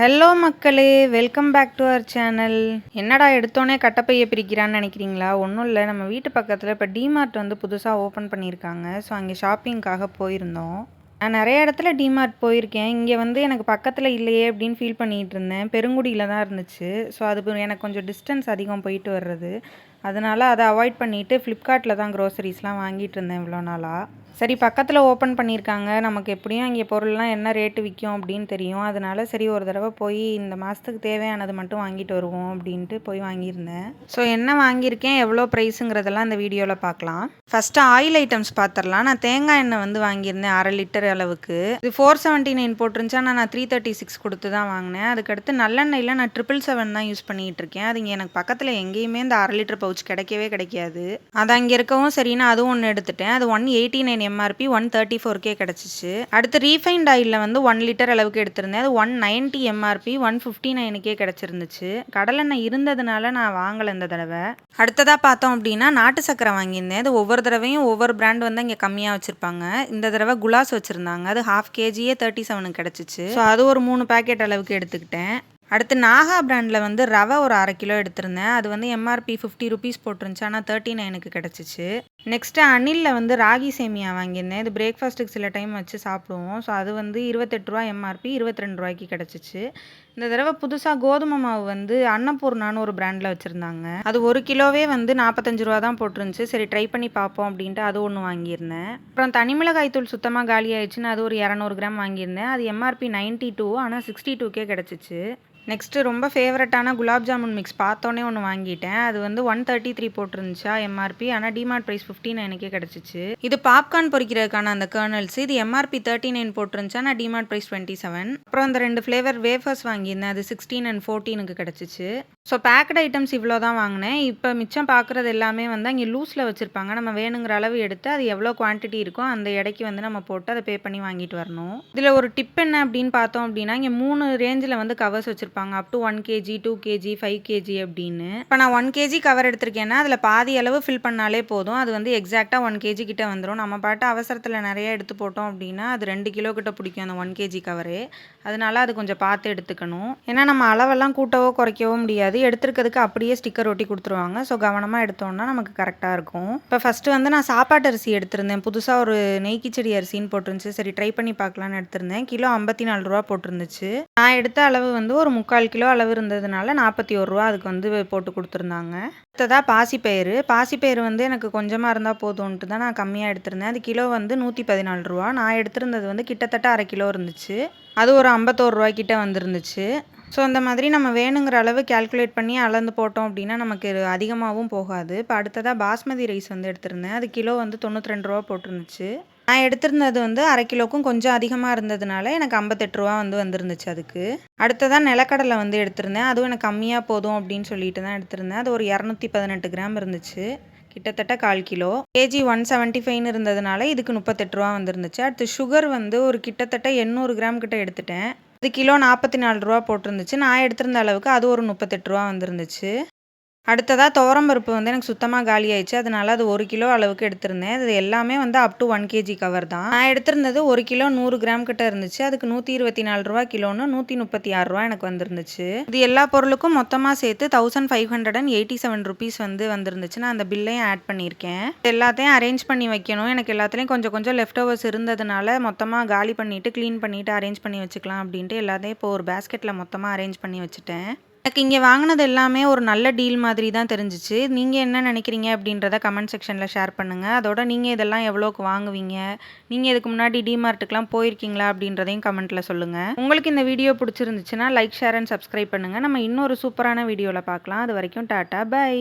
Hello மக்களே, welcome back to our channel. என்னடா எடுத்தோன்னே கட்டப்பையை பிரிக்கிறான்னு நினைக்கிறீங்களா? ஒன்றும் இல்லை, நம்ம வீட்டு பக்கத்தில் இப்போ டிமார்ட் வந்து புதுசாக ஓப்பன் பண்ணியிருக்காங்க. ஸோ அங்கே ஷாப்பிங்காக போயிருந்தோம். நான் நிறைய இடத்துல டிமார்ட் போயிருக்கேன். இங்கே வந்து எனக்கு பக்கத்தில் இல்லையே அப்படின்னு ஃபீல் பண்ணிகிட்டு இருந்தேன். பெருங்குடியில் தான் இருந்துச்சு. ஸோ அது எனக்கு கொஞ்சம் டிஸ்டன்ஸ் அதிகம் போயிட்டு வர்றது. அதனால் அதை அவாய்ட் பண்ணிவிட்டு ஃப்ளிப்கார்ட்டில் தான் க்ரோசரிஸ்லாம் வாங்கிட்டு இருந்தேன் இவ்வளோ நாளாக. சரி, பக்கத்தில் ஓப்பன் பண்ணியிருக்காங்க, நமக்கு எப்படியும் இங்கே பொருள்லாம் என்ன ரேட்டு விற்கும் அப்படின்னு தெரியும். அதனால சரி ஒரு தடவை போய் இந்த மாதத்துக்கு தேவையானது மட்டும் வாங்கிட்டு வருவோம் அப்படின்ட்டு போய் வாங்கியிருந்தேன். ஸோ என்ன வாங்கியிருக்கேன், எவ்வளோ ப்ரைஸுங்கிறதெல்லாம் இந்த வீடியோவில் பார்க்கலாம். ஃபஸ்ட்டு ஆயில் ஐட்டம்ஸ் பார்த்துடலாம். நான் தேங்காய் எண்ணெய் வந்து வாங்கியிருந்தேன் 1/2 லிட்டர் அளவுக்கு. இது 479 போட்டிருந்துச்சு. ஆனால் நான் 336 கொடுத்து தான் வாங்கினேன். அதுக்கடுத்து நல்லெண்ணெயில் நான் 777 தான் யூஸ் பண்ணிகிட்டு இருக்கேன். அது இங்கே எனக்கு பக்கத்தில் எங்கேயுமே இந்த 1/2 லிட்டர் பவுச் கிடைக்கவே கிடைக்காது. அது அங்கே இருக்கவும் சரின்னு அதுவும் ஒன்று எடுத்துட்டேன். அது 189 எம்ஆர்பி 134K கிடச்சிச்சு. அடுத்து ரீஃபைண்ட் ஆயிலில் வந்து 1 லிட்டர் அளவுக்கு எடுத்திருந்தேன். அது 190 எம்ஆர்பி 159K கிடச்சிருந்துச்சு. கடலெண்ணெய் இருந்ததுனால நான் வாங்கலை இந்த தடவை. அடுத்ததாக பார்த்தோம் அப்படின்னா நாட்டு சக்கரை வாங்கியிருந்தேன். அது ஒவ்வொரு தடவையும் ஒவ்வொரு பிராண்ட் வந்து இங்கே கம்மியாக வச்சுருப்பாங்க. இந்த தடவை குலாஸ் வச்சுருந்தாங்க. அது 1/2 kg 37 கிடச்சிச்சு. ஸோ அது ஒரு 3 பேக்கெட் அளவுக்கு எடுத்துக்கிட்டேன். அடுத்து நாகா பிராண்டில் வந்து ரவை ஒரு 1/2 கிலோ எடுத்திருந்தேன். அது வந்து எம்ஆர்பி 50 ருபீஸ் போட்டிருந்துச்சு. ஆனால் 39க்கு கிடச்சிச்சு. நெக்ஸ்ட்டு அணிலில் வந்து ராகி சேமியா வாங்கியிருந்தேன். இது பிரேக்ஃபாஸ்ட்டுக்கு சில டைம் வச்சு சாப்பிடுவோம். ஸோ அது வந்து 28 ரூபா எம்ஆர்பி 22 ரூபாய்க்கு கிடச்சிச்சு. இந்த தடவை புதுசாக கோதுமை மாவு வந்து அன்னபூர்ணான்னு ஒரு பிராண்டில் வச்சுருந்தாங்க. அது 1 கிலோவே வந்து 45 ரூபா தான் போட்டிருந்துச்சு. சரி ட்ரை பண்ணி பார்ப்போம் அப்படின்ட்டு அது ஒன்று வாங்கியிருந்தேன். அப்புறம் தனிமிளகாய் தூள் சுத்தமாக காலி ஆயிடுச்சுன்னு அது ஒரு 200 கிராம் வாங்கியிருந்தேன். அது எம்ஆர்பி 92 ஆனால் 62K கிடச்சிச்சு. நெக்ஸ்ட்டு ரொம்ப ஃபேவரட்டான குலாப் ஜாமுன் மிக்ஸ் பார்த்தோன்னே ஒன்று வாங்கிட்டேன். அது வந்து 133 போட்டிருந்துச்சா எம்ஆர்பி. ஆனால் டிமார்ட் ப்ரைஸ் 59K கிடச்சிச்சு. இது பாப்கார்ன் பொரிக்கிறதுக்கான அந்த கர்னல்ஸ். இது எம்ஆர்பி 39 போட்டிருந்துச்சு. ஆனால் டிமார்ட் ப்ரைஸ் 27. அப்புறம் அந்த 2 ஃப்ளேவர் வேஃபர்ஸ் வாங்கியிருந்தேன். அது 16 and 14க்கு கிடச்சிச்சு. ஸோ பேக்கட் ஐட்டம்ஸ் இவ்வளோ தான் வாங்கினேன். இப்போ மிச்சம் பார்க்குறது எல்லாமே வந்து அங்கே லூஸில் வச்சுருப்பாங்க. நம்ம வேணுங்கிற அளவு எடுத்து அது எவ்வளோ குவான்டிட்டி இருக்கோ அந்த எடைக்கு வந்து நம்ம போட்டு அதை பே பண்ணி வாங்கிட்டு வரணும். இதில் ஒரு டிப் என்ன அப்படின்னு பார்த்தோம் அப்படின்னா, இங்கே 3 ரேஞ்சில் வந்து கவர்ஸ் வச்சுருப்பாங்க. Up to 1 kg 2 kg 5 kg அப்படின்னு. இப்போ நான் 1 kg கவர் எடுத்திருக்கேன்னா அதில் பாதி அளவு ஃபில் பண்ணாலே போதும். அது வந்து எக்ஸாக்டாக 1 kg கிட்ட வந்துடும். நம்ம பாட்டு அவசரத்தில் நிறைய எடுத்து போட்டோம் அப்படின்னா அது 2 கிலோ கிட்ட பிடிக்கும் அந்த 1 kg கவரு. அதனால அது கொஞ்சம் பார்த்து எடுத்துக்கணும். ஏன்னா நம்ம அளவெல்லாம் கூட்டவோ குறைக்கவோ முடியாது. எடுத்துருக்கிறதுக்கு அப்படியே ஸ்டிக்கர் ஒட்டி கொடுத்துருவாங்க. ஸோ கவனமாக எடுத்தோம்னா நமக்கு கரெக்டாக இருக்கும். இப்போ ஃபஸ்ட்டு வந்து நான் சாப்பாட்டு அரிசி எடுத்திருந்தேன். புதுசாக ஒரு நெய்க்கிச்சடி அரிசின்னு போட்டிருந்துச்சு. சரி ட்ரை பண்ணி பார்க்கலான்னு எடுத்திருந்தேன். கிலோ 54 ரூபா போட்டிருந்துச்சு. நான் எடுத்த அளவு வந்து ஒரு 3/4 கிலோ அளவு இருந்ததுனால 41 ரூபா அதுக்கு வந்து போட்டு கொடுத்துருந்தாங்க. அடுத்ததாக பாசிப்பயிறு வந்து எனக்கு கொஞ்சமாக இருந்தால் போதும்ன்ட்டு தான் நான் கம்மியாக எடுத்திருந்தேன். அது கிலோ வந்து 114 ரூபா. நான் எடுத்திருந்தது வந்து கிட்டத்தட்ட 1/2 கிலோ இருந்துச்சு. அது ஒரு 51 ரூபாய்க்கிட்ட வந்துருந்துச்சு. ஸோ அந்த மாதிரி நம்ம வேணுங்கிற அளவு கேல்குலேட் பண்ணி அளந்து போட்டோம் அப்படின்னா நமக்கு அதிகமாகவும் போகாது. இப்போ அடுத்ததாக பாஸ்மதி ரைஸ் வந்து எடுத்திருந்தேன். அது கிலோ வந்து 92 ரூபா போட்டிருந்துச்சு. நான் எடுத்திருந்தது வந்து 1/2 கிலோக்கும் கொஞ்சம் அதிகமாக இருந்ததுனால எனக்கு 58 ரூபா வந்து வந்துருந்துச்சு அதுக்கு. அடுத்ததாக நிலக்கடலை வந்து எடுத்திருந்தேன். அதுவும் எனக்கு கம்மியாக போதும் அப்படின்னு சொல்லிட்டு தான் எடுத்திருந்தேன். அது ஒரு 218 கிராம் இருந்துச்சு. கிட்டத்தட்ட 1/4 கிலோ. கேஜி 175 இருந்ததுனால இதுக்கு 38 ரூபா வந்துருந்துச்சு. அடுத்து சுகர் வந்து ஒரு கிட்டத்தட்ட 800 கிராம் கிட்ட எடுத்துட்டேன். அது கிலோ 44 ரூபா போட்டிருந்துச்சு. நான் எடுத்திருந்த அளவுக்கு அது ஒரு 38 ரூபா வந்துருந்துச்சு. அடுத்ததாக துவரம்பருப்பு வந்து எனக்கு சுத்தமாக காலி ஆயிடுச்சு. அதனால அது 1 கிலோ அளவுக்கு எடுத்திருந்தேன். அது எல்லாமே வந்து அப் டு 1 kg கவர் தான். நான் எடுத்திருந்தது 1 கிலோ 100 கிராம் கிட்ட இருந்துச்சு. அதுக்கு 124 ரூபா கிலோன்னு 136 ரூபா எனக்கு வந்துருந்துச்சு. இது எல்லா பொருளுக்கும் மொத்தமாக சேர்த்து 1587 ருபீஸ் வந்து வந்துருந்துச்சு. நான் அந்த பில்லையும் ஆட் பண்ணியிருக்கேன். எல்லாத்தையும் அரேஞ்ச் பண்ணி வைக்கணும். எனக்கு எல்லாத்துலேயும் கொஞ்சம் கொஞ்சம் லெஃப்ட் ஓவர்ஸ் இருந்ததுனால மொத்தமாக காலி பண்ணிவிட்டு க்ளீன் பண்ணிவிட்டு அரேஞ்ச் பண்ணி வச்சுக்கலாம் அப்படின்ட்டு எல்லாத்தையும் இப்போ ஒரு பேஸ்கெட்டில் மொத்தமாக அரேஞ்ச் பண்ணி வச்சுட்டேன். எனக்கு இங்கே வாங்கினது எல்லாமே ஒரு நல்ல டீல் மாதிரி தான் தெரிஞ்சிச்சு. நீங்கள் என்ன நினைக்கிறீங்க அப்படின்றத கமெண்ட் செக்ஷனில் ஷேர் பண்ணுங்கள். அதோட நீங்கள் இதெல்லாம் எவ்வளோக்கு வாங்குவீங்க, நீங்கள் இதுக்கு முன்னாடி டிமார்ட்டுக்கெலாம் போயிருக்கீங்களா அப்படின்றதையும் கமெண்ட்டில் சொல்லுங்கள். உங்களுக்கு இந்த வீடியோ பிடிச்சிருந்துச்சுன்னா லைக், ஷேர் அண்ட் சப்ஸ்கிரைப் பண்ணுங்கள். நம்ம இன்னொரு சூப்பரான வீடியோவில் பார்க்கலாம். அது வரைக்கும் டாட்டா பை.